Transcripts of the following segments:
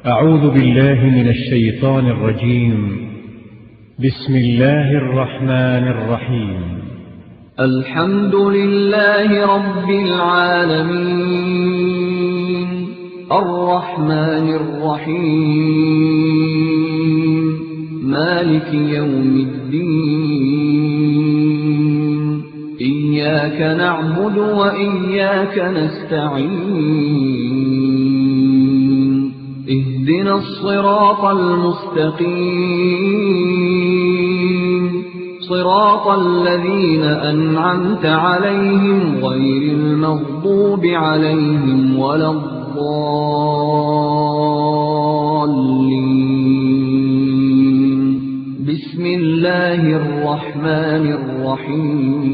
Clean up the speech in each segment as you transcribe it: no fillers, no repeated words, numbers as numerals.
أعوذ بالله من الشيطان الرجيم. بسم الله الرحمن الرحيم. الحمد لله رب العالمين الرحمن الرحيم مالك يوم الدين إياك نعبد وإياك نستعين اهدنا الصراط المستقيم صراط الذين أنعمت عليهم غير المغضوب عليهم ولا الضالين. بسم الله الرحمن الرحيم.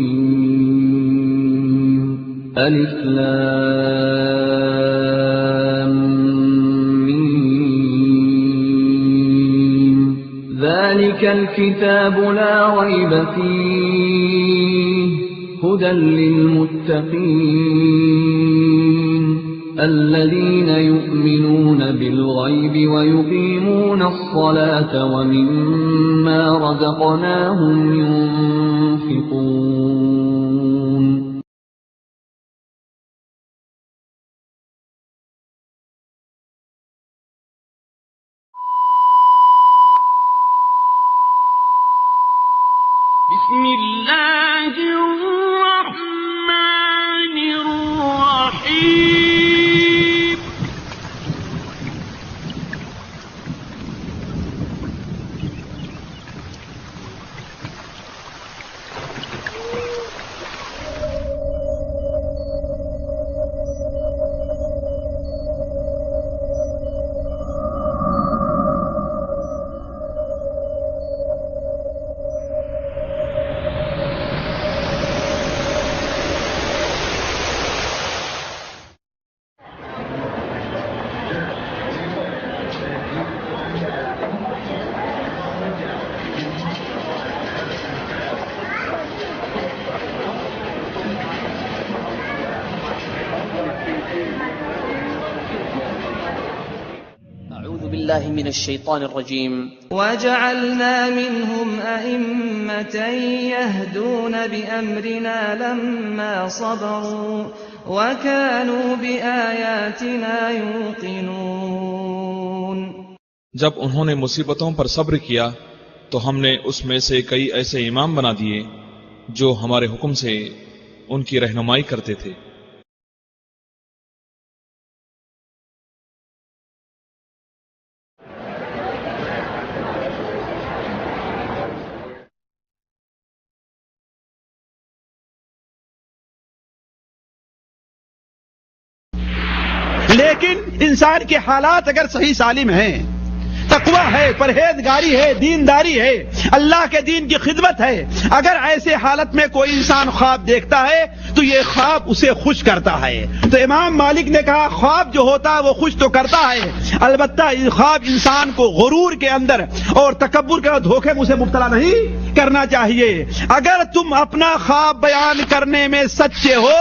ألف لام ميم. ذلك الكتاب لا ريب فيه هدى للمتقين الذين يؤمنون بالغيب ويقيمون الصلاة ومما رزقناهم ينفقون. بسم الله الرحمن الرحيم. أعوذ بالله من الشيطان الرجيم. وجعلنا منهم أئمة يهدون بأمرنا لما صبروا وكانوا بآياتنا يوقنون. جب انہوں نے مصیبتوں پر صبر کیا تو ہم نے اس میں سے کئی ایسے امام بنا دیے جو ہمارے حکم سے ان کی رہنمائی کرتے تھے. لیکن انسان کے حالات اگر صحیح سالم ہیں، تقوی ہے، پرہیزگاری ہے، دینداری ہے، اللہ کے دین کی خدمت ہے، اگر ایسے حالت میں کوئی انسان خواب دیکھتا ہے تو یہ خواب اسے خوش کرتا ہے. تو امام مالک نے کہا خواب جو ہوتا ہے وہ خوش تو کرتا ہے، البتہ یہ خواب انسان کو غرور کے اندر اور تکبر کے دھوکے میں اسے مبتلا نہیں کرنا چاہیے. اگر تم اپنا خواب بیان کرنے میں سچے ہو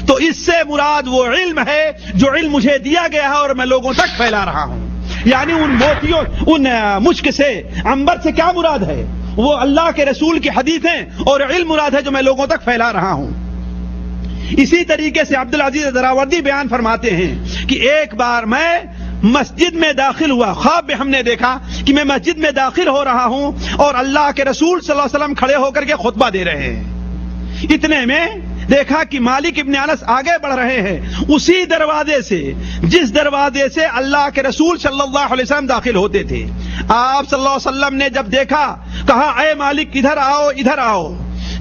تو اس سے مراد وہ علم ہے جو علم مجھے دیا گیا ہے اور میں لوگوں تک پھیلا رہا ہوں. یعنی ان موتیوں، ان مشک سے، عنبر سے کیا مراد ہے؟ وہ اللہ کے رسول کی حدیثیں اور علم مراد ہے جو میں لوگوں تک پھیلا رہا ہوں. اسی طریقے سے عبدالعزیز دراوردی بیان فرماتے ہیں کہ ایک بار میں مسجد میں داخل ہوا، خواب میں ہم نے دیکھا کہ میں مسجد میں داخل ہو رہا ہوں اور اللہ کے رسول صلی اللہ علیہ وسلم کھڑے ہو کر کے خطبہ دے رہے ہیں. اتنے میں دیکھا کہ مالک ابن انس آگے بڑھ رہے ہیں، اسی دروازے سے جس دروازے سے اللہ کے رسول صلی اللہ علیہ وسلم داخل ہوتے تھے. آپ صلی اللہ علیہ وسلم نے جب دیکھا کہا اے مالک ادھر آؤ ادھر آؤ.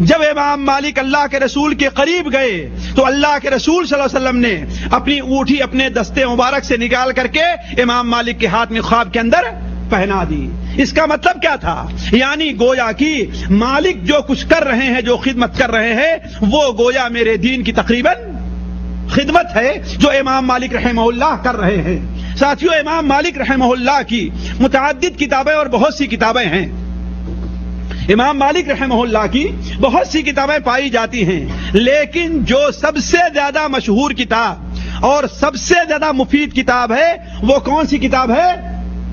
جب امام مالک اللہ کے رسول کے قریب گئے تو اللہ کے رسول صلی اللہ علیہ وسلم نے اپنی انگوٹھی اپنے دستے مبارک سے نکال کر کے امام مالک کے ہاتھ میں خواب کے اندر پہنا دی. اس کا مطلب کیا تھا؟ یعنی گویا کہ مالک جو کچھ کر رہے ہیں، جو خدمت کر رہے ہیں، وہ گویا میرے دین کی تقریباً خدمت ہے جو امام مالک رحمہ اللہ کر رہے ہیں. ساتھیو، امام مالک رحمہ اللہ کی متعدد کتابیں اور بہت سی کتابیں ہیں. امام مالک رحمہ اللہ کی بہت سی کتابیں پائی جاتی ہیں، لیکن جو سب سے زیادہ مشہور کتاب اور سب سے زیادہ مفید کتاب ہے وہ کون سی کتاب ہے؟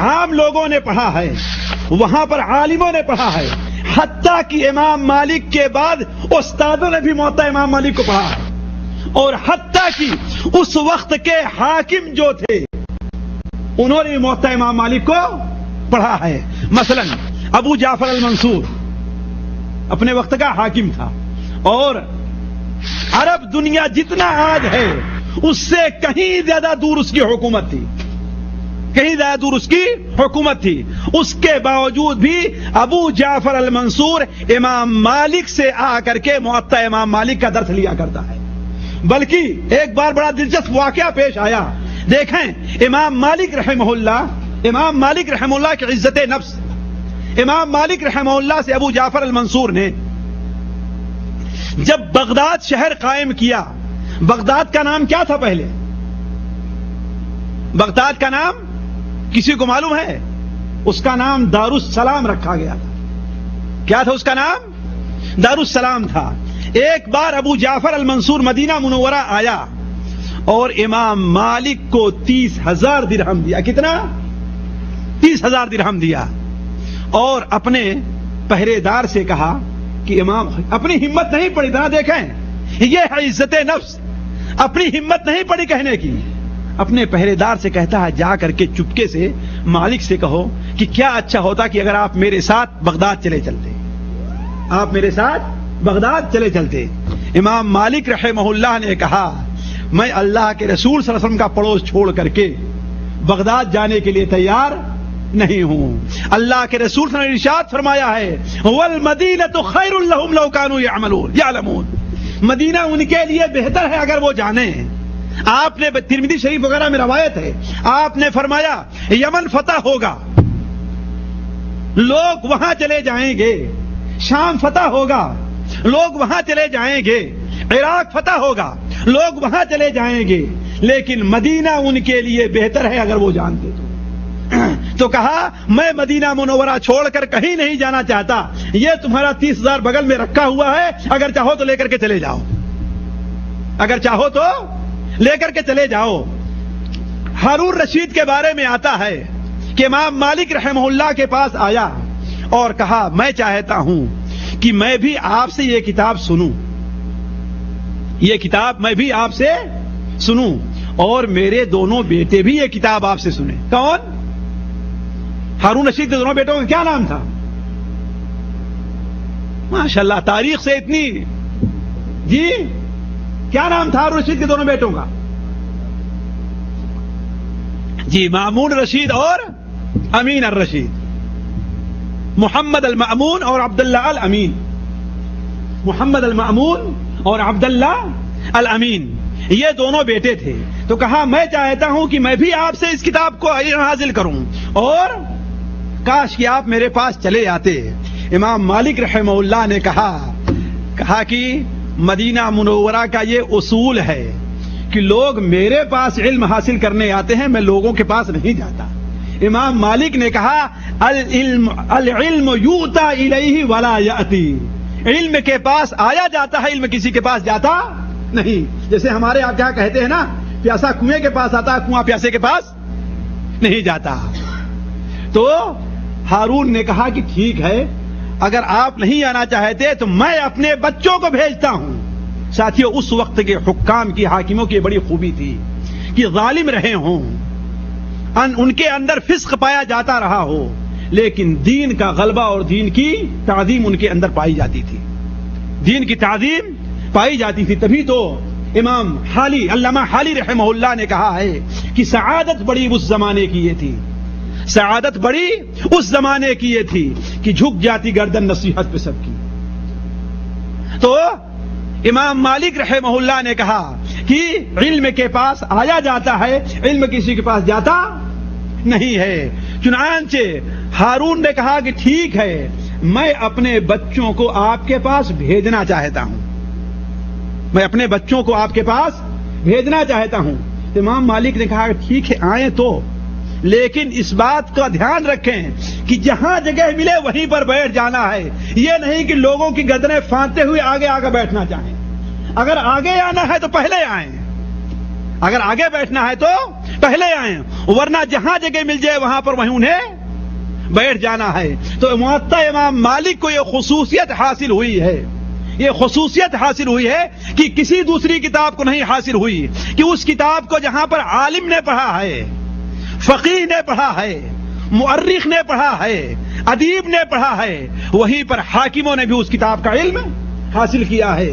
عام لوگوں نے پڑھا ہے، وہاں پر عالموں نے پڑھا ہے، حتیٰ کہ امام مالک کے بعد استادوں نے بھی موطا امام مالک کو پڑھا ہے، اور حتیٰ کہ اس وقت کے حاکم جو تھے انہوں نے بھی موطا امام مالک کو پڑھا ہے۔ مثلا ابو جعفر المنصور اپنے وقت کا حاکم تھا، اور عرب دنیا جتنا آج ہے اس سے کہیں زیادہ دور اس کی حکومت تھی، کہیں زیادہ دور اس کی حکومت تھی۔ اس کے باوجود بھی ابو جعفر المنصور امام مالک سے آ کر کے موطا امام مالک کا درس لیا کرتا ہے۔ بلکہ ایک بار بڑا دلچسپ واقعہ پیش آیا، دیکھیں امام مالک رحمہ اللہ کی عزت نفس، امام مالک رحمہ اللہ سے ابو جعفر المنصور نے جب بغداد شہر قائم کیا، بغداد کا نام کیا تھا پہلے؟ بغداد کا نام کسی کو معلوم ہے؟ اس کا نام دارالسلام رکھا گیا تھا۔ کیا تھا اس کا نام؟ دارالسلام تھا۔ ایک بار ابو جعفر المنصور مدینہ منورہ آیا اور امام مالک کو 30,000 درہم دیا۔ کتنا؟ 30,000 درہم دیا، اور اپنے پہرے دار سے کہا کہ امام، اپنی ہمت نہیں پڑی، ذرا دیکھیں یہ ہے عزت نفس، اپنی ہمت نہیں پڑی کہنے کی، اپنے پہرے دار سے کہتا ہے جا کر کے چپکے سے مالک سے کہو کہ کیا اچھا ہوتا کہ اگر آپ میرے ساتھ بغداد چلے چلتے، آپ میرے ساتھ بغداد چلے چلتے۔ امام مالک رحمہ اللہ نے کہا میں اللہ کے رسول صلی اللہ علیہ وسلم کا پڑوس چھوڑ کر کے بغداد جانے کے لیے تیار نہیں ہوں۔ اللہ کے رسول صلی اللہ علیہ وسلم نے ارشاد فرمایا ہے وَالْمَدِينَةُ خَيْرٌ لَهُمْ لَوْ كَانُوا يَعْلَمُونَ، مدینہ ان کے لیے بہتر ہے اگر وہ جانیں۔ آپ نے ترمذی شریف وغیرہ میں روایت ہے، آپ نے فرمایا یمن فتح ہوگا، لوگ وہاں چلے جائیں گے، شام فتح ہوگا، لوگ وہاں چلے جائیں گے، عراق فتح ہوگا، لوگ وہاں چلے جائیں گے، لیکن مدینہ ان کے لیے بہتر ہے اگر وہ جانتے تو کہا میں مدینہ منورہ چھوڑ کر کہیں نہیں جانا چاہتا، یہ تمہارا 30,000 بغل میں رکھا ہوا ہے، اگر چاہو تو لے کر کے چلے جاؤ، اگر چاہو تو لے کر کے چلے جاؤ۔ ہارون رشید کے بارے میں آتا ہے کہ امام مالک رحمہ اللہ کے پاس آیا اور کہا میں چاہتا ہوں کہ میں بھی آپ سے یہ کتاب سنوں، یہ کتاب میں بھی آپ سے سنوں، اور میرے دونوں بیٹے بھی یہ کتاب آپ سے سنیں۔ کون؟ ہارون رشید کے دونوں بیٹوں کا کیا نام تھا؟ ماشاءاللہ تاریخ سے اتنی، جی کیا نام تھا ہارون رشید کے دونوں بیٹوں کا؟ جی مامون رشید اور امین الرشید، محمد المأمون اور عبداللہ الامین، محمد المأمون اور عبداللہ الامین، یہ دونوں بیٹے تھے۔ تو کہا میں چاہتا ہوں کہ میں بھی آپ سے اس کتاب کو حاصل کروں، اور کاش کہ آپ میرے پاس چلے آتے۔ امام مالک رحمہ اللہ نے کہا کہ مدینہ منورہ کا یہ اصول ہے کہ لوگ میرے پاس علم حاصل کرنے آتے ہیں، میں لوگوں کے پاس نہیں جاتا۔ امام مالک نے کہا العلم یؤتی الیہ ولا یأتی، علم کے پاس آیا جاتا ہے، علم کسی کے پاس جاتا نہیں۔ جیسے ہمارے آپ کیا کہتے ہیں نا، پیاسا کنویں کے پاس آتا ہے، کنواں پیاسے کے پاس نہیں جاتا۔ تو ہارون نے کہا کہ ٹھیک ہے، اگر آپ نہیں آنا چاہتے تو میں اپنے بچوں کو بھیجتا ہوں۔ ساتھیو اس وقت کے حکام کی، حاکموں کی بڑی خوبی تھی کہ ظالم رہے ہوں، ان کے اندر فسق پایا جاتا رہا ہو، لیکن دین کا غلبہ اور دین کی تعظیم ان کے اندر پائی جاتی تھی، دین کی تعظیم پائی جاتی تھی۔ تبھی تو امام حالی، علامہ حالی رحمہ اللہ نے کہا ہے کہ سعادت بڑی اس زمانے کی یہ تھی، سعادت بڑی اس زمانے کی یہ تھی کہ جھک جاتی گردن نصیحت پہ سب کی۔ تو امام مالک رحمہ اللہ نے کہا کہ علم کے پاس آیا جاتا ہے، علم کسی کے پاس جاتا نہیں ہے۔ چنانچہ ہارون نے کہا کہ ٹھیک ہے، میں اپنے بچوں کو آپ کے پاس بھیجنا چاہتا ہوں، میں اپنے بچوں کو آپ کے پاس بھیجنا چاہتا ہوں۔ امام مالک نے کہا کہ ٹھیک ہے آئیں تو، لیکن اس بات کا دھیان رکھیں کہ جہاں جگہ ملے وہیں پر بیٹھ جانا ہے، یہ نہیں کہ لوگوں کی گردنیں پھاندتے ہوئے آگے آگے بیٹھنا چاہیں۔ اگر آگے آنا ہے تو پہلے آئیں، اگر آگے بیٹھنا ہے تو پہلے آئیں، ورنہ جہاں جگہ مل جائے وہاں پر وہیں انہیں بیٹھ جانا ہے۔ تو موطا امام مالک کو یہ خصوصیت حاصل ہوئی ہے، یہ خصوصیت حاصل ہوئی ہے کہ کسی دوسری کتاب کو نہیں حاصل ہوئی، کہ اس کتاب کو جہاں پر عالم نے پڑھا ہے، فقیہ نے پڑھا ہے، مؤرخ نے پڑھا ہے، ادیب نے پڑھا ہے، وہیں پر حاکموں نے بھی اس کتاب کا علم حاصل کیا ہے۔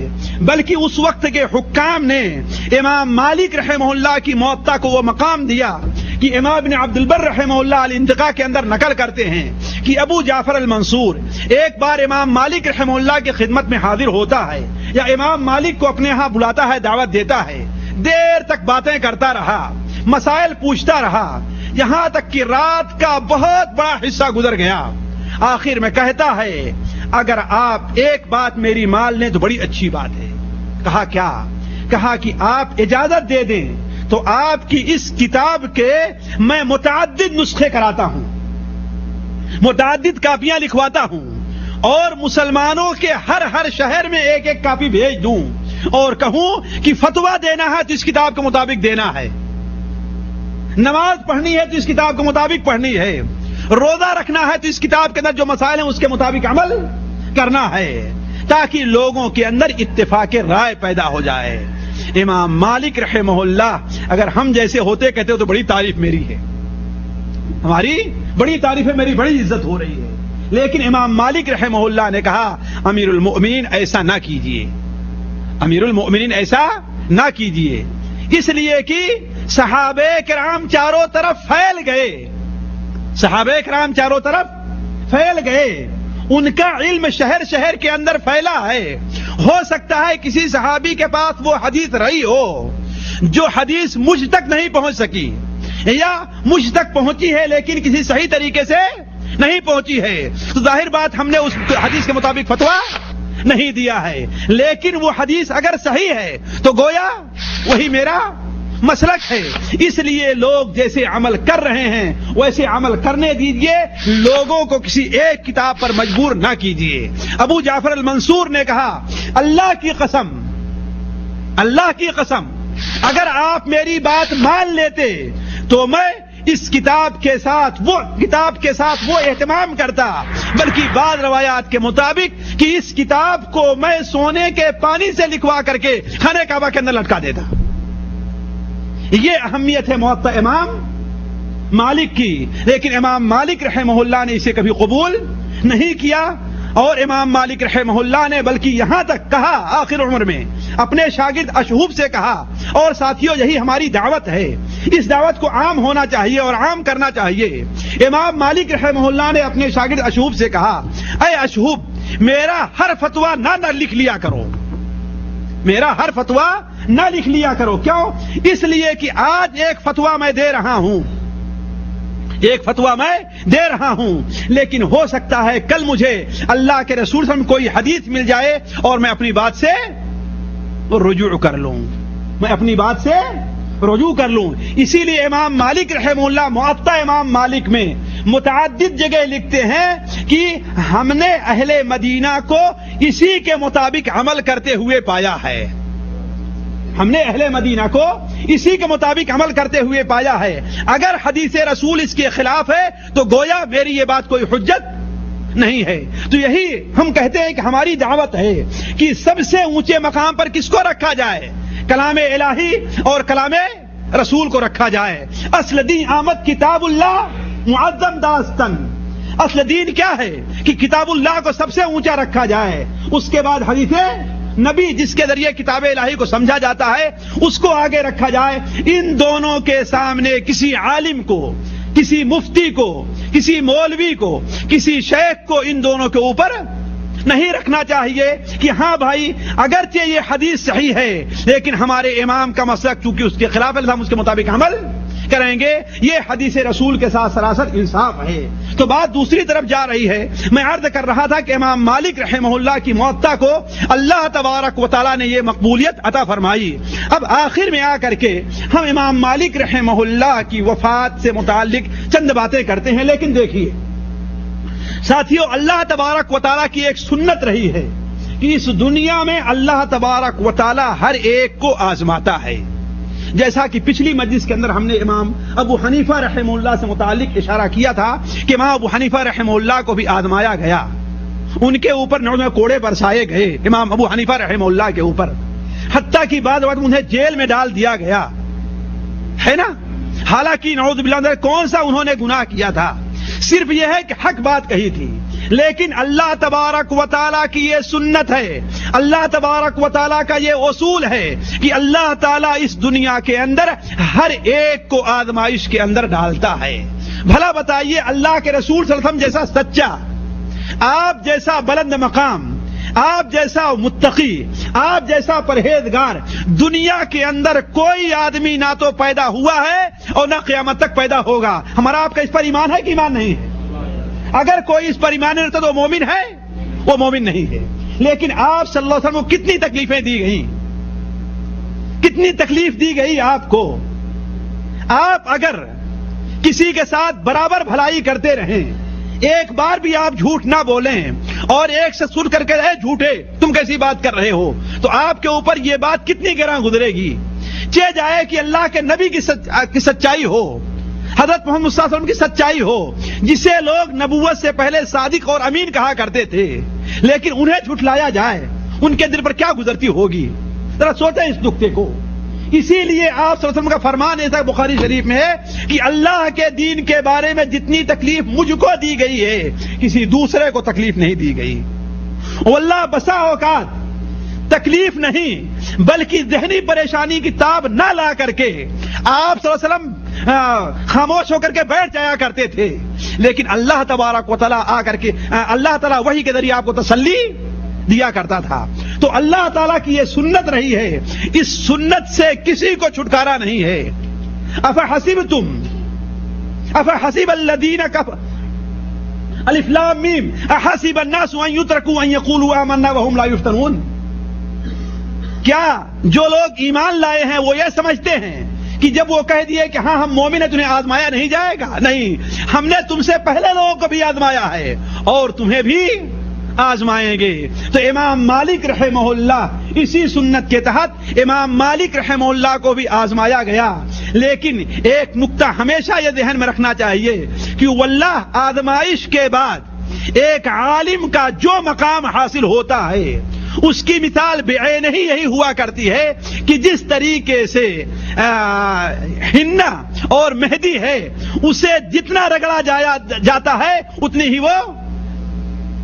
بلکہ اس وقت کے حکام نے امام مالک رحمہ اللہ کی موطا کو وہ مقام دیا کہ امام ابن عبد البر رحمہ اللہ الانتقاء کے اندر نقل کرتے ہیں کہ ابو جعفر المنصور ایک بار امام مالک رحمہ اللہ کی خدمت میں حاضر ہوتا ہے، یا امام مالک کو اپنے ہاں بلاتا ہے، دعوت دیتا ہے، دیر تک باتیں کرتا رہا، مسائل پوچھتا رہا، یہاں تک کہ رات کا بہت بڑا حصہ گزر گیا۔ آخر میں کہتا ہے اگر آپ ایک بات میری مان لیں تو بڑی اچھی بات ہے۔ کہا کیا؟ کہا کہ آپ اجازت دے دیں تو آپ کی اس کتاب کے میں متعدد نسخے کراتا ہوں، متعدد کاپیاں لکھواتا ہوں، اور مسلمانوں کے ہر شہر میں ایک ایک کاپی بھیج دوں، اور کہوں کہ فتویٰ دینا ہے تو اس کتاب کے مطابق دینا ہے، نماز پڑھنی ہے تو اس کتاب کے مطابق پڑھنی ہے، روزہ رکھنا ہے تو اس کتاب کے اندر جو مسائل ہیں اس کے مطابق عمل کرنا ہے، تاکہ لوگوں کے اندر اتفاق رائے پیدا ہو جائے۔ امام مالک رحمہ اللہ اگر ہم جیسے ہوتے کہتے ہو تو بڑی تعریف میری ہے، ہماری بڑی تعریف ہے، میری بڑی عزت ہو رہی ہے، لیکن امام مالک رحمہ اللہ نے کہا امیر المؤمنین ایسا نہ کیجئے، امیر المؤمنین ایسا نہ کیجئے، اس لیے کہ صحابہ کرام چاروں طرف پھیل گئے، صحابہ کرام چاروں طرف پھیل گئے، ان کا علم شہر شہر کے اندر پھیلا ہے۔ ہو سکتا ہے کسی صحابی کے پاس وہ حدیث رہی ہو جو حدیث مجھ تک نہیں پہنچ سکی، یا مجھ تک پہنچی ہے لیکن کسی صحیح طریقے سے نہیں پہنچی ہے، تو ظاہر بات ہم نے اس حدیث کے مطابق فتویٰ نہیں دیا ہے، لیکن وہ حدیث اگر صحیح ہے تو گویا وہی میرا مسلک ہے۔ اس لیے لوگ جیسے عمل کر رہے ہیں ویسے عمل کرنے دیجئے، لوگوں کو کسی ایک کتاب پر مجبور نہ کیجئے۔ ابو جعفر المنصور نے کہا اللہ کی قسم، اللہ کی قسم اگر آپ میری بات مان لیتے تو میں اس کتاب کے ساتھ وہ اہتمام کرتا، بلکہ بعض روایات کے مطابق کہ اس کتاب کو میں سونے کے پانی سے لکھوا کر کے خانہ کعبہ کے اندر لٹکا دیتا۔ یہ اہمیت ہے موطا امام مالک کی، لیکن امام مالک رحمہ اللہ نے اسے کبھی قبول نہیں کیا، اور امام مالک رحمہ اللہ نے بلکہ یہاں تک کہا آخر عمر میں اپنے شاگرد اشہوب سے کہا، اور ساتھیوں یہی ہماری دعوت ہے، اس دعوت کو عام ہونا چاہیے اور عام کرنا چاہیے۔ امام مالک رحمہ اللہ نے اپنے شاگرد اشہوب سے کہا اے اشہوب میرا ہر فتویٰ نہ لکھ لیا کرو، میرا ہر فتویٰ نہ لکھ لیا کرو۔ کیوں؟ اس لیے کہ آج ایک فتویٰ میں دے رہا ہوں، ایک فتویٰ میں دے رہا ہوں، لیکن ہو سکتا ہے کل مجھے اللہ کے رسول صلی اللہ علیہ وسلم کوئی حدیث مل جائے اور میں اپنی بات سے رجوع کر لوں، میں اپنی بات سے رجوع کر لوں۔ اسی لیے امام مالک رحمہ اللہ موطا امام مالک میں متعدد جگہ لکھتے ہیں کہ ہم نے اہل مدینہ کو اسی کے مطابق عمل کرتے ہوئے پایا ہے، ہم نے اہل مدینہ کو اسی کے مطابق عمل کرتے ہوئے پایا ہے، اگر حدیث رسول اس کے خلاف ہے تو گویا میری یہ بات کوئی حجت نہیں ہے۔ تو یہی ہم کہتے ہیں کہ ہماری دعوت ہے کہ سب سے اونچے مقام پر کس کو رکھا جائے؟ کلام الہی اور کلام رسول کو رکھا جائے۔ اصل دین آمد کتاب اللہ معظم داستن، اصل دین کیا ہے کہ کتاب اللہ کو سب سے اونچا رکھا جائے، اس کے بعد حدیث نبی جس کے ذریعے کتاب الہی کو سمجھا جاتا ہے اس کو آگے رکھا جائے۔ ان دونوں کے سامنے کسی عالم کو، کسی مفتی کو، کسی مولوی کو، کسی شیخ کو ان دونوں کے اوپر نہیں رکھنا چاہیے کہ ہاں بھائی اگرچہ یہ حدیث صحیح ہے لیکن ہمارے امام کا مسلک چونکہ اس کے خلاف ہے ہم اس کے مطابق عمل کریں گے، یہ حدیث رسول کے ساتھ سراسر انصاف ہے۔ تو بات دوسری طرف جا رہی ہے، میں عرض کر رہا تھا کہ امام مالک رحمہ اللہ کی موطا کو اللہ تبارک و تعالیٰ نے یہ مقبولیت عطا فرمائی۔ اب آخر میں آ کر کے ہم امام مالک رحمہ اللہ کی وفات سے متعلق چند باتیں کرتے ہیں، لیکن دیکھیے ساتھیو اللہ تبارک و تعالیٰ کی ایک سنت رہی ہے کہ اس دنیا میں اللہ تبارک و تعالیٰ ہر ایک کو آزماتا ہے، جیسا کہ پچھلی مجلس کے اندر ہم نے امام ابو حنیفہ رحمہ اللہ سے متعلق اشارہ کیا تھا کہ امام ابو حنیفہ رحمہ اللہ کو بھی آزمایا گیا، ان کے اوپر نوزہ کوڑے برسائے گئے امام ابو حنیفہ رحمہ اللہ کے اوپر، حتیٰ کہ بعد وقت انہیں جیل میں ڈال دیا گیا ہے نا. حالانکہ نعوذ باللہ کون سا انہوں نے گناہ کیا تھا، صرف یہ ہے کہ حق بات کہی تھی. لیکن اللہ تبارک و تعالیٰ کی یہ سنت ہے، اللہ تبارک و تعالیٰ کا یہ اصول ہے کہ اللہ تعالیٰ اس دنیا کے اندر ہر ایک کو آزمائش کے اندر ڈالتا ہے. بھلا بتائیے اللہ کے رسول صلی اللہ علیہ وسلم جیسا سچا، آپ جیسا بلند مقام، آپ جیسا متقی، آپ جیسا پرہیزگار دنیا کے اندر کوئی آدمی نہ تو پیدا ہوا ہے اور نہ قیامت تک پیدا ہوگا. ہمارا آپ کا اس پر ایمان ہے کہ ایمان نہیں ہے؟ اگر کوئی اس پر ایمان نہیں رکھتا تو وہ مومن ہے؟ وہ مومن نہیں ہے. لیکن آپ صلی اللہ علیہ وسلم کو کتنی تکلیفیں دی گئیں، کتنی تکلیف دی گئی آپ کو. آپ اگر کسی کے ساتھ برابر بھلائی کرتے رہیں، ایک بار بھی آپ جھوٹ نہ بولیں اور ایک سے سن کر کے رہے جھوٹے تم کیسی بات کر رہے ہو، تو آپ کے اوپر یہ بات کتنی گراں گزرے گی. چہ جائے کہ اللہ کے نبی کی سچائی ہو، حضرت محمد صلی اللہ علیہ وسلم کی سچائی ہو، جسے لوگ نبوت سے پہلے صادق اور امین کہا کرتے تھے، لیکن انہیں جھٹلایا جائے، ان کے دل پر کیا گزرتی ہوگی. ذرا سوچیں اس نقطے کو. اسی لیے آپ صلی اللہ علیہ وسلم کا فرمان ایسا بخاری شریف میں ہے کہ اللہ کے دین کے بارے میں جتنی تکلیف مجھ کو دی گئی ہے کسی دوسرے کو تکلیف نہیں دی گئی. واللہ بسا اوقات تکلیف نہیں بلکہ ذہنی پریشانی کی تاب نہ لا کر کے آپ صلی اللہ علیہ وسلم خاموش ہو کر کے بیٹھ جایا کرتے تھے، لیکن اللہ تبارک و تعالیٰ آ کر کے اللہ تعالیٰ وحی کے ذریعے آپ کو تسلی دیا کرتا تھا. تو اللہ تعالیٰ کی یہ سنت رہی ہے، اس سنت سے کسی کو چھٹکارا نہیں ہے. افحسب الذین الف لام میم احسب الناس ان یترکوا ان یقولوا آمنا وهم لا یفتنون. کیا جو لوگ ایمان لائے ہیں وہ یہ سمجھتے ہیں کہ جب وہ کہہ دیے کہ ہاں ہم مومن ہیں تمہیں آزمایا نہیں جائے گا؟ نہیں، ہم نے تم سے پہلے لوگوں کو بھی آزمایا ہے اور تمہیں بھی آزمائیں گے. تو امام مالک رحمہ اللہ اسی سنت کے تحت امام مالک رحمہ اللہ کو بھی آزمایا گیا. لیکن ایک نقطہ ہمیشہ یہ ذہن میں رکھنا چاہیے کہ واللہ آزمائش کے بعد ایک عالم کا جو مقام حاصل ہوتا ہے اس کی مثال بعین ہی یہی ہوا کرتی ہے کہ جس طریقے سے ہنہ اور مہدی ہے اسے جتنا رگڑا جاتا ہے اتنی ہی وہ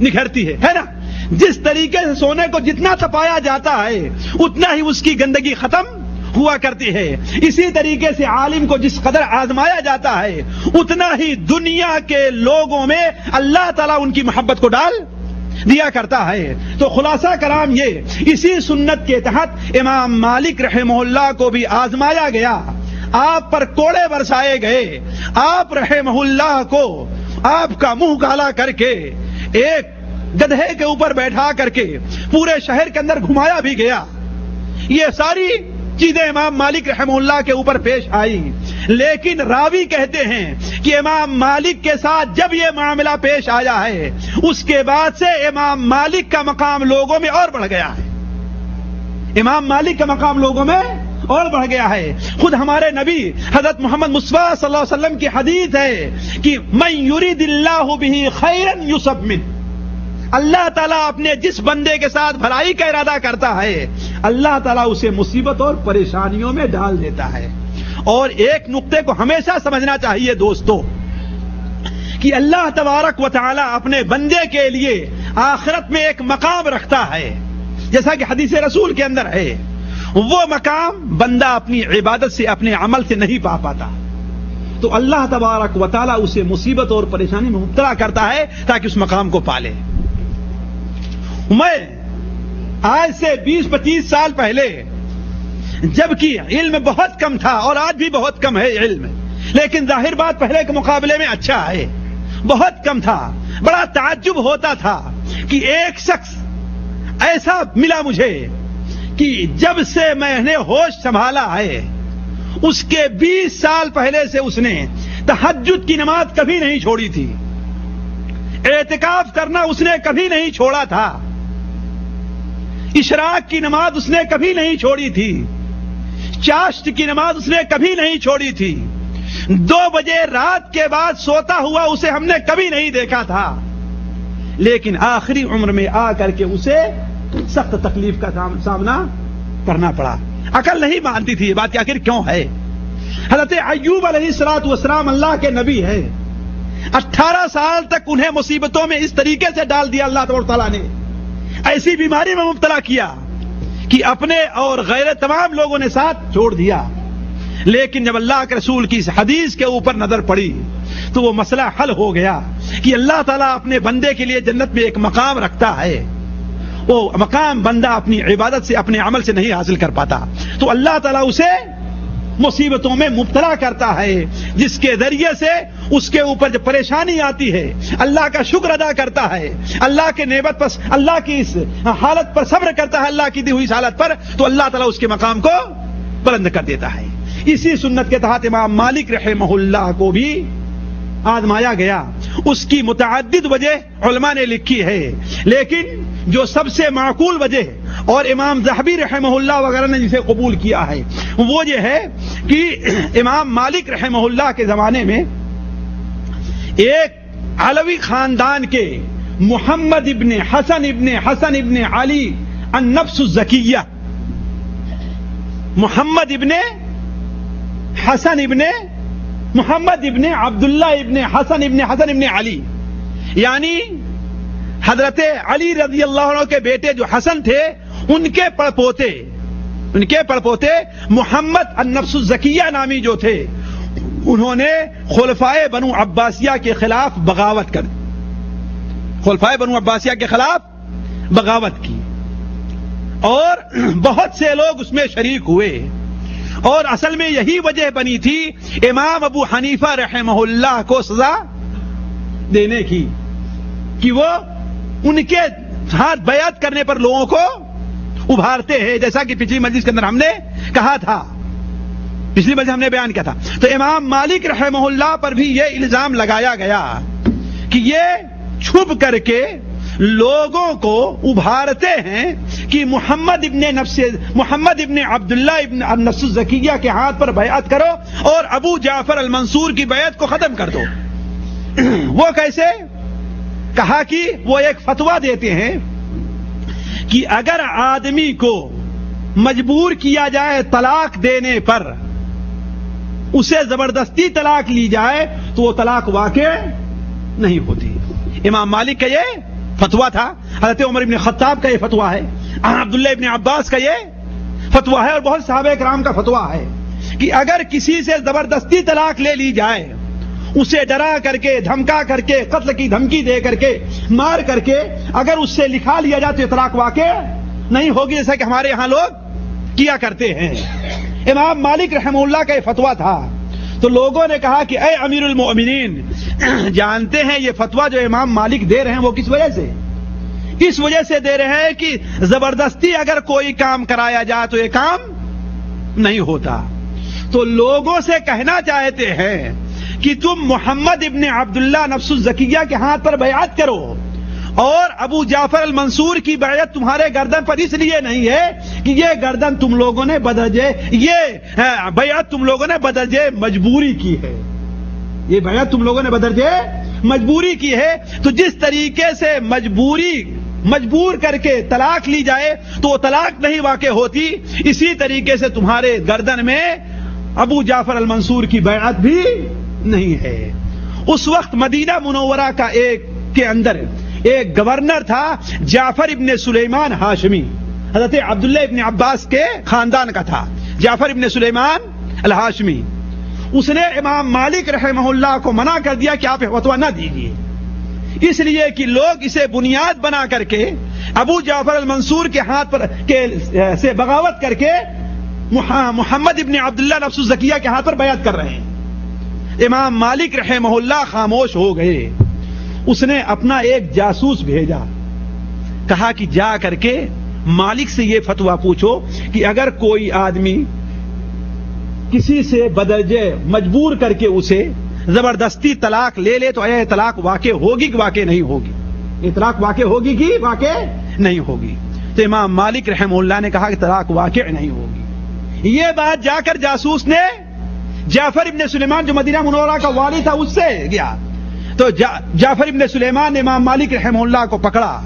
نکھرتی ہے نا. جس طریقے سے سونے کو جتنا تپایا جاتا ہے اتنا ہی اس کی گندگی ختم ہوا کرتی ہے. اسی طریقے سے عالم کو جس قدر آزمایا جاتا ہے اتنا ہی دنیا کے لوگوں میں اللہ تعالیٰ ان کی محبت کو ڈال دیا کرتا ہے. تو خلاصہ کلام یہ، اسی سنت کے تحت امام مالک رحمہ اللہ کو بھی آزمایا گیا، آپ پر کوڑے برسائے گئے، آپ رحمہ اللہ کو آپ کا منہ کالا کر کے ایک گدھے کے اوپر بیٹھا کر کے پورے شہر کے اندر گھمایا بھی گیا. یہ ساری چیزیں امام مالک رحمہ اللہ کے اوپر پیش آئی. لیکن راوی کہتے ہیں کہ امام مالک کے ساتھ جب یہ معاملہ پیش آیا ہے اس کے بعد سے امام مالک کا مقام لوگوں میں اور بڑھ گیا ہے. امام مالک کا مقام لوگوں میں اور بڑھ گیا ہے. خود ہمارے نبی حضرت محمد مصطفیٰ صلی اللہ علیہ وسلم کی حدیث ہے کہ من یرید اللہ بہ خیرا یصب منہ. اللہ تعالیٰ اپنے جس بندے کے ساتھ بھلائی کا ارادہ کرتا ہے اللہ تعالیٰ اسے مصیبت اور پریشانیوں میں ڈال دیتا ہے. اور ایک نقطے کو ہمیشہ سمجھنا چاہیے دوستو کہ اللہ تبارک و تعالیٰ اپنے بندے کے لیے آخرت میں ایک مقام رکھتا ہے، جیسا کہ حدیث رسول کے اندر ہے. وہ مقام بندہ اپنی عبادت سے اپنے عمل سے نہیں پا پاتا، تو اللہ تبارک و تعالیٰ اسے مصیبت اور پریشانی میں مبتلا کرتا ہے تاکہ اس مقام کو پالے. میں آج سے 20-25 سال پہلے جبکہ علم بہت کم تھا اور آج بھی بہت کم ہے علم، لیکن ظاہر بات پہلے کے مقابلے میں اچھا ہے، بہت کم تھا. بڑا تعجب ہوتا تھا کہ ایک شخص ایسا ملا مجھے کہ جب سے میں نے ہوش سنبھالا ہے اس کے 20 سال پہلے سے اس نے تہجد کی نماز کبھی نہیں چھوڑی تھی، اعتکاف کرنا اس نے کبھی نہیں چھوڑا تھا، اشراق کی نماز اس نے کبھی نہیں چھوڑی تھی. چاشت کی نماز اس نے کبھی نہیں چھوڑی تھی. 2 بجے رات کے بعد سوتا ہوا اسے ہم نے کبھی نہیں دیکھا تھا, لیکن آخری عمر میں آ کر کے اسے سخت تکلیف کا سامنا کرنا پڑا. عقل نہیں مانتی تھی یہ بات کہ آخر کیوں ہے. حضرت ایوب علیہ الصلوۃ والسلام اللہ کے نبی ہے, 18 سال تک انہیں مصیبتوں میں اس طریقے سے ڈال دیا اللہ تبارک تعالیٰ نے, ایسی بیماری میں مبتلا کیا کہ اپنے اور غیر تمام لوگوں نے ساتھ چھوڑ دیا. لیکن جب اللہ کے رسول کی اس حدیث کے اوپر نظر پڑی تو وہ مسئلہ حل ہو گیا کہ اللہ تعالیٰ اپنے بندے کے لیے جنت میں ایک مقام رکھتا ہے, وہ مقام بندہ اپنی عبادت سے اپنے عمل سے نہیں حاصل کر پاتا, تو اللہ تعالیٰ اسے مصیبتوں میں مبتلا کرتا ہے جس کے ذریعے سے اس کے اوپر جب پریشانی آتی ہے اللہ کا شکر ادا کرتا ہے, اللہ کے نعمت پر, اللہ کی اس حالت پر صبر کرتا ہے, اللہ کی دی ہوئی اس حالت پر, تو اللہ تعالیٰ اس کے مقام کو بلند کر دیتا ہے. اسی سنت کے تحت امام مالک رحمہ اللہ کو بھی آزمایا گیا. اس کی متعدد وجہ علماء نے لکھی ہے, لیکن جو سب سے معقول وجہ اور امام ذہبی رحمہ اللہ وغیرہ نے جسے قبول کیا ہے وہ یہ ہے کہ امام مالک رحمہ اللہ کے زمانے میں ایک علوی خاندان کے محمد ابن حسن ابن علی النفس الزکیہ, محمد ابن حسن ابن محمد ابن عبداللہ ابن حسن ابن علی, یعنی حضرت علی رضی اللہ عنہ کے بیٹے جو حسن تھے ان کے پڑپوتے محمد النفس الزکیہ نامی جو تھے, انہوں نے خلفائے بنو عباسیہ کے خلاف بغاوت کی اور بہت سے لوگ اس میں شریک ہوئے, اور اصل میں یہی وجہ بنی تھی امام ابو حنیفہ رحمہ اللہ کو سزا دینے کی کہ وہ ان کے ہاتھ بیعت کرنے پر لوگوں کو ابھارتے ہیں, جیسا کہ پچھلی مجلس کے اندر ہم نے کہا تھا, پچھلی مجلس ہم نے بیان کیا تھا. تو امام مالک رحمہ اللہ پر بھی یہ الزام لگایا گیا کہ یہ چھپ کر کے لوگوں کو ابھارتے ہیں کہ محمد ابن عبداللہ ابن النفس الزکیہ کے ہاتھ پر بیعت کرو اور ابو جعفر المنصور کی بیعت کو ختم کر دو. وہ کیسے؟ کہا کہ وہ ایک فتویٰ دیتے ہیں کہ اگر آدمی کو مجبور کیا جائے طلاق دینے پر, اسے زبردستی طلاق لی جائے تو وہ طلاق واقع نہیں ہوتی. امام مالک کا یہ فتویٰ تھا, حضرت عمر ابن خطاب کا یہ فتویٰ ہے, عبداللہ ابن عباس کا یہ فتویٰ ہے, اور بہت صحابہ کرام کا فتویٰ ہے کہ اگر کسی سے زبردستی طلاق لے لی جائے, اسے ڈرا کر کے, دھمکا کر کے, قتل کی دھمکی دے کر کے, مار کر کے اگر اس سے لکھا لیا جائے تو طلاق واقع نہیں ہوگی, جیسا کہ ہمارے یہاں لوگ کیا کرتے ہیں. امام مالک رحمہ اللہ کا یہ فتویٰ تھا. تو لوگوں نے کہا کہ اے امیر المؤمنین, جانتے ہیں یہ فتویٰ جو امام مالک دے رہے ہیں وہ کس وجہ سے؟ اس وجہ سے دے رہے ہیں کہ زبردستی اگر کوئی کام کرایا جائے تو یہ کام نہیں ہوتا. تو لوگوں سے کہنا چاہتے ہیں کہ تم محمد ابن عبداللہ نفس الزکیہ کے ہاتھ پر بیعت کرو, اور ابو جعفر المنصور کی بیعت تمہارے گردن پر اس لیے نہیں ہے کہ یہ گردن تم لوگوں نے بدرجے, یہ بیعت تم لوگوں نے بدرجے مجبوری کی ہے, یہ بیعت تم لوگوں نے بدرجے مجبوری کی ہے. تو جس طریقے سے مجبور کر کے طلاق لی جائے تو وہ طلاق نہیں واقع ہوتی, اسی طریقے سے تمہارے گردن میں ابو جعفر المنصور کی بیعت بھی نہیں ہے. اس وقت مدینہ منورہ کا کے اندر ایک گورنر تھا جعفر ابن سلیمان ہاشمی, حضرت عبداللہ ابن عباس کے خاندان کا تھا, جعفر ابن سلیمان الہاشمی. اس نے امام مالک رحمہ اللہ کو منع کر دیا کہ آپ فتویٰ نہ دیجیے, اس لیے کہ لوگ اسے بنیاد بنا کر کے ابو جعفر المنصور کے ہاتھ پر سے بغاوت کر کے محمد ابن عبداللہ نفس الزکیہ کے ہاتھ پر بیعت کر رہے ہیں. امام مالک رحمہ اللہ خاموش ہو گئے. اس نے اپنا ایک جاسوس بھیجا, کہا کہ جا کر کے مالک سے یہ فتویٰ پوچھو کہ اگر کوئی آدمی کسی سے بدرجے مجبور کر کے اسے زبردستی طلاق لے لے تو یہ طلاق واقع ہوگی کہ واقع نہیں ہوگی, یہ طلاق واقع ہوگی کہ واقع نہیں ہوگی. تو امام مالک رحمہ اللہ نے کہا کہ طلاق واقع نہیں ہوگی. یہ بات جا کر جاسوس نے جعفر ابن سلیمان جو مدینہ منورہ کا والی تھا اس سے گیا، تو جعفر ابن سلیمان نے امام مالک رحمہ اللہ کو پکڑا،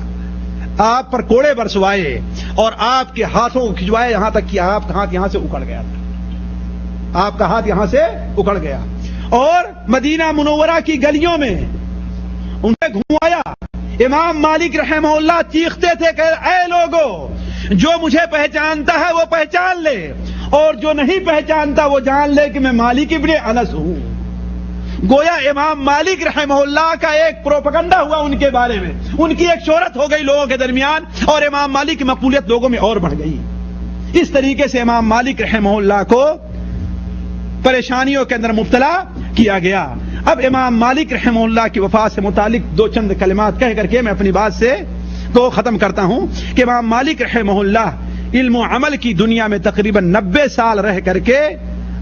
آپ پر کوڑے برسوائے اور آپ کے ہاتھوں کو کھجوائے، یہاں تک کہ آپ کا ہاتھ یہاں سے اکڑ گیا تھا، آپ کا ہاتھ یہاں سے اکڑ گیا، اور مدینہ منورہ کی گلیوں میں انہیں گھمایا۔ امام مالک رحمہ اللہ چیختے تھے کہ اے لوگو، جو مجھے پہچانتا ہے وہ پہچان لے، اور جو نہیں پہچانتا وہ جان لے کہ میں مالک ابن انس ہوں۔ گویا امام مالک رحمہ اللہ کا ایک پروپیگنڈا ہوا ان کے بارے میں، ان کی ایک شہرت ہو گئی لوگوں کے درمیان، اور امام مالک کی مقبولیت لوگوں میں اور بڑھ گئی۔ اس طریقے سے امام مالک رحمہ اللہ کو پریشانیوں کے اندر مبتلا کیا گیا۔ اب امام مالک رحمہ اللہ کی وفات سے متعلق دو چند کلمات کہہ کر کے میں اپنی بات سے کو ختم کرتا ہوں کہ امام مالک رحمہ اللہ علم و عمل کی دنیا میں تقریباً 90 سال رہ کر کے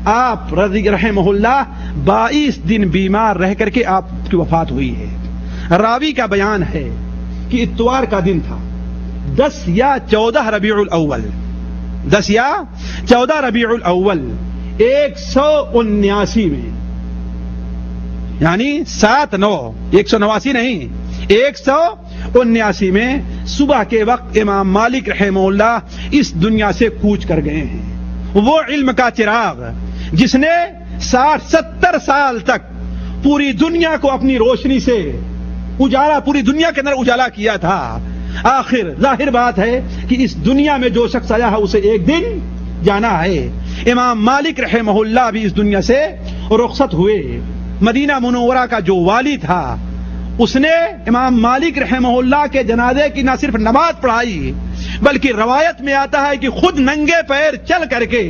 آپ رحمہ اللہ 22 دن بیمار رہ کر کے آپ کی وفات ہوئی ہے۔ راوی کا بیان ہے کہ اتوار کا دن تھا، 10 یا 14 ربیع الاول، 10 یا 14 ربیع الاول 179 میں، یعنی 7/9، 189 نہیں، 179 میں صبح کے وقت امام مالک رحمہ اللہ اس دنیا سے کوچ کر گئے ہیں۔ وہ علم کا چراغ جس نے 60-70 سال تک پوری دنیا کو اپنی روشنی سے اجالا، پوری دنیا کے اندر اجالا کیا تھا، آخر ظاہر بات ہے کہ اس دنیا میں جو شخص آیا ہے اسے ایک دن جانا ہے۔ امام مالک رحمہ اللہ بھی اس دنیا سے رخصت ہوئے۔ مدینہ منورہ کا جو والی تھا اس نے امام مالک رحمہ اللہ کے جنازے کی نہ صرف نماز پڑھائی بلکہ روایت میں آتا ہے کہ خود ننگے پیر چل کر کے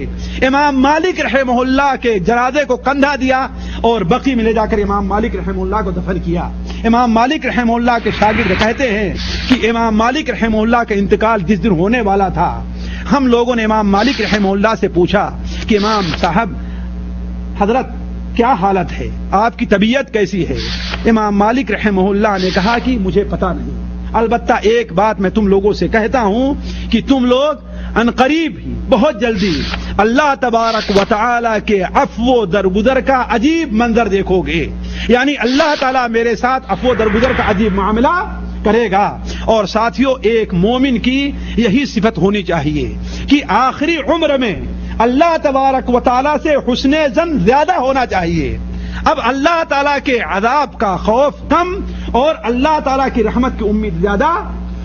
امام مالک رحمہ اللہ کے جنازے کو کندھا دیا اور بقیع میں لے جا کر امام مالک رحمہ اللہ کو دفن کیا۔ امام مالک رحمہ اللہ کے شاگرد کہتے ہیں کہ امام مالک رحمہ اللہ کا انتقال جس دن ہونے والا تھا، ہم لوگوں نے امام مالک رحمہ اللہ سے پوچھا کہ امام صاحب حضرت کیا حالت ہے، آپ کی طبیعت کیسی ہے؟ امام مالک رحمہ اللہ نے کہا کہ مجھے پتا نہیں، البتہ ایک بات میں تم لوگوں سے کہتا ہوں کہ تم لوگ عنقریب ہی بہت جلدی اللہ تبارک و تعالی کے عفو و درگزر کا عجیب منظر دیکھو گے، یعنی اللہ تعالیٰ میرے ساتھ عفو و درگزر کا عجیب معاملہ کرے گا۔ اور ساتھیوں، ایک مومن کی یہی صفت ہونی چاہیے کہ آخری عمر میں اللہ تبارک و تعالیٰ سے حسن ظن زیادہ ہونا چاہیے۔ اب اللہ تعالیٰ کے عذاب کا خوف کم اور اللہ تعالیٰ کی رحمت کی امید زیادہ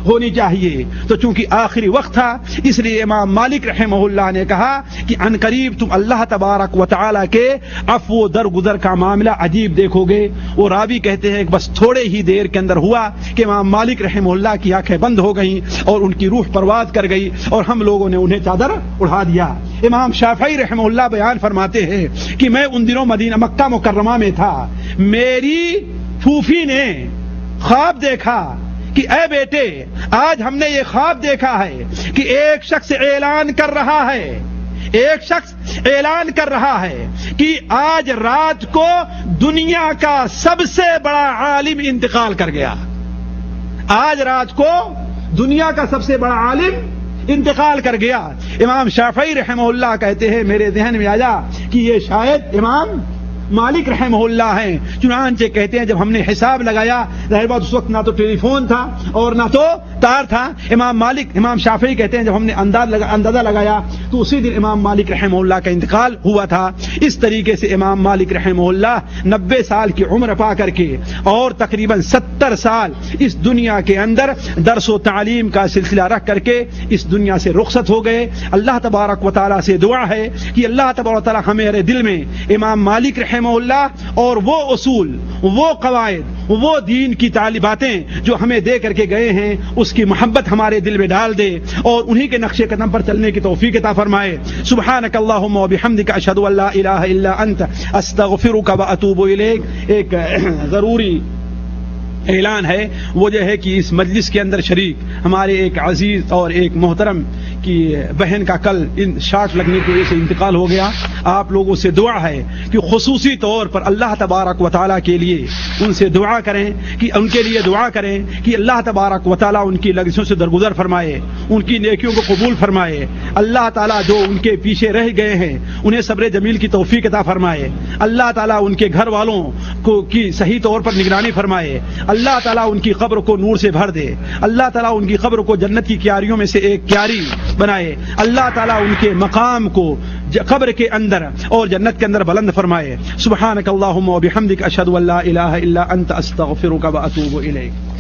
ہونی چاہیے۔ تو چونکہ آخری وقت تھا اس لیے امام مالک رحمہ اللہ نے کہا کہ عنقریب تم اللہ تبارک و تعالیٰ کے عفو و درگزر کا معاملہ عجیب دیکھو گے۔ وہ راوی کہتے ہیں کہ بس تھوڑے ہی دیر کے اندر ہوا کہ امام مالک رحمہ اللہ کی آنکھیں بند ہو گئیں اور ان کی روح پرواز کر گئی اور ہم لوگوں نے انہیں چادر اڑا دیا۔ امام شافعی رحمہ اللہ بیان فرماتے ہیں کہ میں ان دنوں مدینہ مکہ مکرمہ میں تھا، میری پھوپھی نے خواب دیکھا کہ اے بیٹے آج ہم نے یہ خواب دیکھا ہے کہ ایک شخص اعلان کر رہا ہے کہ آج رات کو دنیا کا سب سے بڑا عالم انتقال کر گیا، آج رات کو دنیا کا سب سے بڑا عالم انتقال کر گیا۔ امام شافعی رحمہ اللہ کہتے ہیں میرے ذہن میں آیا کہ یہ شاید امام مالک رحمہ اللہ ہیں، چنانچہ کہتے ہیں جب ہم نے حساب لگایا، ظاہر بات اس وقت نہ تو ٹیلی فون تھا اور نہ تو تار تھا، امام شافعی کہتے ہیں جب ہم نے اندازہ لگایا تو اسی دن امام مالک رحمہ اللہ کا انتقال ہوا تھا۔ اس طریقے سے امام مالک رحمہ اللہ 90 سال کی عمر پا کر کے اور تقریباً 70 سال اس دنیا کے اندر درس و تعلیم کا سلسلہ رکھ کر کے اس دنیا سے رخصت ہو گئے۔ اللہ تبارک و تعالیٰ سے دعا ہے کہ اللہ تبارک و تعالیٰ ہمارے دل میں امام مالک رحمہ اللہ اور وہ اصول، وہ قواعد، وہ دین کی تعلیماتیں جو ہمیں دے کر کے گئے ہیں اس کی محبت ہمارے دل میں ڈال دے اور انہی کے نقش قدم پر چلنے کی توفیق عطا فرمائے۔ سبحانک اللہم و بحمدک اشہد ان لا الہ الا انت استغفرک و اتوب الیک۔ ایک ضروری اعلان ہے، وہ جو ہے کہ اس مجلس کے اندر شریک ہمارے ایک عزیز اور ایک محترم کی بہن کا کل شارٹ لگنے کی وجہ سے انتقال ہو گیا۔ آپ لوگوں سے دعا ہے کہ خصوصی طور پر اللہ تبارک و تعالیٰ کے لیے ان سے دعا کریں، کہ ان کے لیے دعا کریں کہ اللہ تبارک و تعالیٰ ان کی لغزشوں سے درگزر فرمائے، ان کی نیکیوں کو قبول فرمائے. اللہ تعالیٰ جو ان کے پیچھے رہ گئے ہیں انہیں صبر جمیل کی توفیق عطا فرمائے. اللہ تعالیٰ ان کے گھر والوں کو کی صحیح طور پر نگرانی فرمائے. اللہ تعالیٰ ان کی قبر کو نور سے بھر دے. اللہ تعالیٰ ان کی قبر کو جنت کی کیاریوں میں سے ایک کیاری بنائے. اللہ تعالیٰ ان کے مقام کو قبر کے اندر اور جنت کے اندر بلند فرمائے. سبحانک اللہم و بحمدک اشہد ان لا الہ الا انت استغفرک و اتوب الیک.